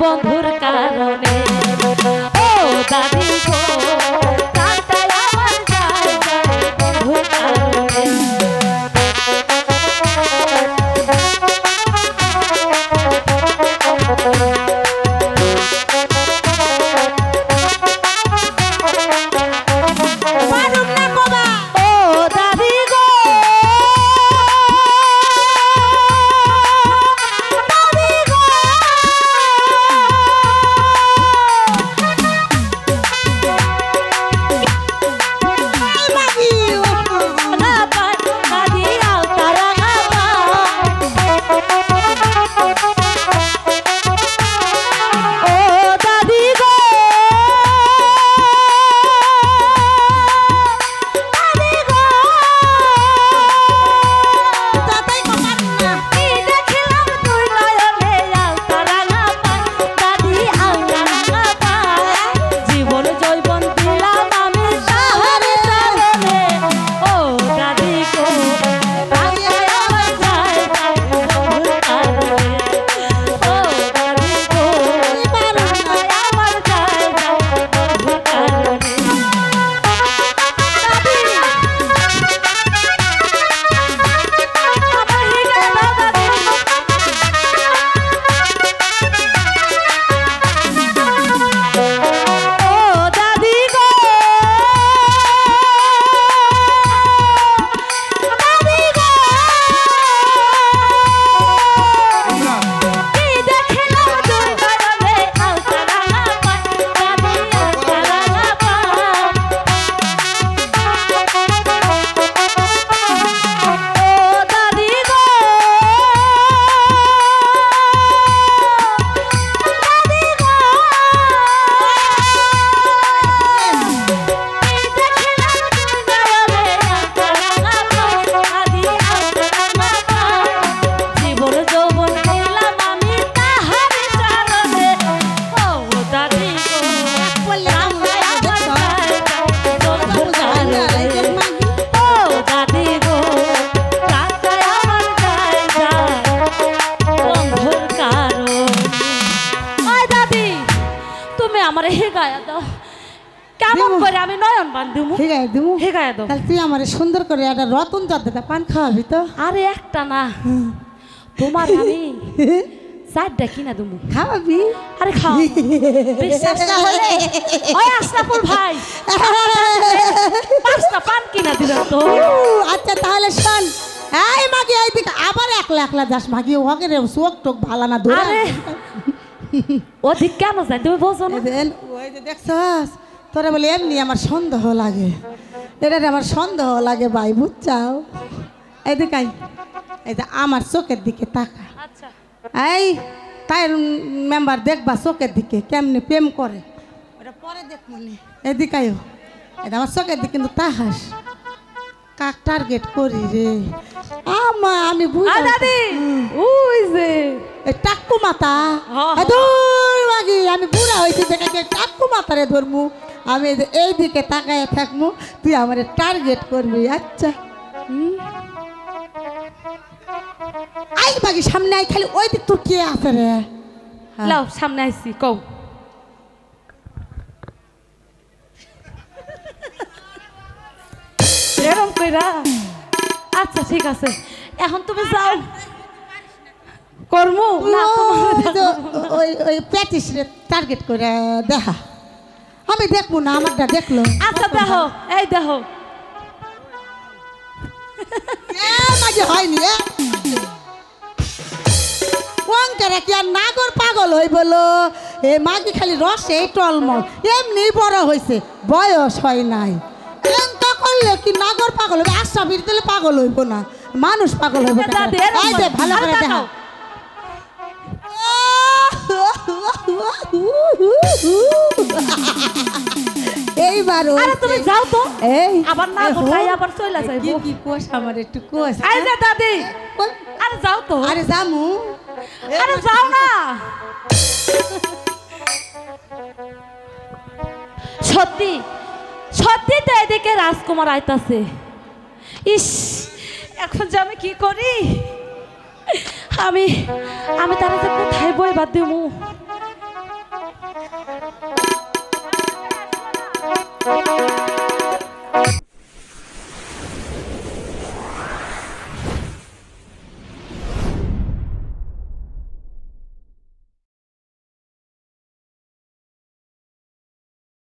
বন্ধুর কারণে ও দাদি গো প্রাণটাই আমার যায় বন্ধুর কারণে আমার হেগায়া দাও কেমন করে আমি নয়ন বান্ধবু হেগায়া দিমু হেগায়া দাও তাহলে তুই আমারে সুন্দর করে একটা রতন চাঁদটা পান খাওয়াবি তো আরে একটা না তোমার আমি চারটা কিনা দেবো খাওয়াবি আরে খাও বিশ্বাস না হলে ওই আশরাফুল ভাই পাঁচটা পান কিনা দিল তো আচ্ছা তাহলে শোন এই মাগি এই দিকে আবার একলা একলা যাস মাগি ওকে রে চোখ টোক ভালো না ধরে আরে ও ঠিক কেন যায় তুমি বলছো না ওই যে দেখছস তোরা বলে এমনি আমার সন্দেহ লাগে এটা আমার সন্দেহ লাগে ভাই বুঝছাও এই দিকে এই যে আমার চোখের দিকে তাকা আচ্ছা এই তাই মেম্বার দেখবা চোখের দিকে কেমনে প্রেম করে ওটা পরে দেখ মনে এদিকে এটা আমার চোখের দিকে কিন্তু তাহাস কাক টার্গেট করি রে আমি বুঝা দাদি ওই যে টাক্কু মাথা দূর মাগি আমি বুড়া হয়েছি দেখে টাক্কু মাথারে ধরমু আমি এই দিকে তাকায় থাকমু তুই আমার টার্গেট করবি আচ্ছা আই মাগি সামনে আই খালি ওই দিক তোর কে আছে রে লাও সামনে আইছি কও এরকম কইরা আচ্ছা ঠিক আছে এখন তুমি যাও করমু না ওই ওই প্র্যাকটিস রে টার্গেট করে দেখা আমি দেখবো না আমারটা দেখলো আচ্ছা দেখো এই দেখো মাঝে হয়নি অঙ্কেরা কি আর নাগর পাগল হই বলো এ মাগি খালি রসে টলমল এমনি বড় হয়েছে বয়স হয় নাই করলে কি নাগর পাগল হবে আশরাফির দিলে পাগল হইব না মানুষ পাগল হইব ভালো করে দেখা এইবার আরে তুমি যাও তো এই আবার না কোথায় আবার চলে যাইবো কি কোষ আমার একটু কোষ এই যে দাদি আরে যাও তো আরে জামু আরে যাও না সত্যি সত্যি তো এদিকে রাজকুমার আইতাছে ইস এখন যে আমি কি করি আমি আমি তারা কোথায় বই বাদ দেবো